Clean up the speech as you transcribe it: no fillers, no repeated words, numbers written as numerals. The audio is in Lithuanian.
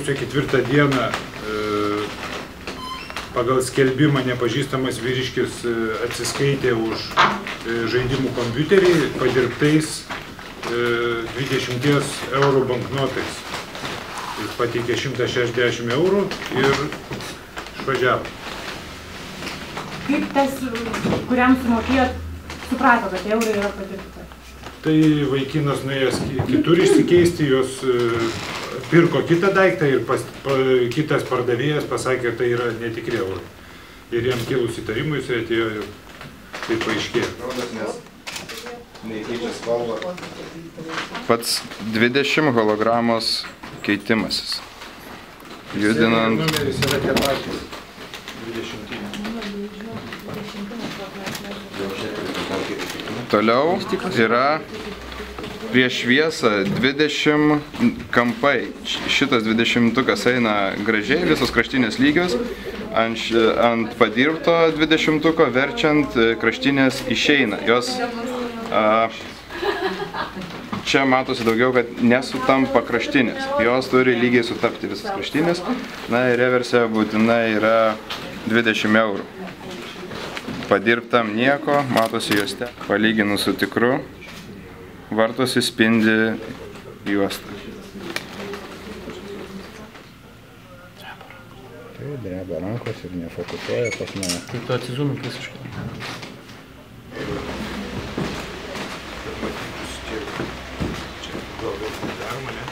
sausio 4 dieną pagal skelbimą nepažįstamas vyriškis atsiskaitė už žaidimų kompiuterį padirbtais 20 eurų banknotais. Jis pateikė 160 eurų ir išvažiavo. Kaip tas, kuriam sumokėjot, suprato, kad eurai yra padirbti? Tai vaikinas nuėjęs kitur išsikeisti, jos pirko kitą daiktą ir kitas pardavėjas pasakė, kad tai yra netikri eurai. Ir jam kilus įtarimui, jis atėjo ir tai paaiškėjo. Pats 20 hologramos keitimasis. Judinant. Numeris yra tie patys. 20. Toliau yra prieš šviesą 20 kampai. Šitas 20-tukas eina gražiai, visos kraštinės lygios. Ant padirbto 20-tuko verčiant kraštinės išeina. Jos čia matosi daugiau, kad nesutampa kraštinės. Jos turi lygiai sutapti visas kraštinės. Na ir reverse būtinai yra 20 eurų. Padirbtam nieko, matosi juoste. Palyginus su tikru, vartosi spindi juosta. Tai dreba rankos ir nefokusuoja pas mane. Tai tu atsizūmink visiškai. Čia galbūt daroma, ne?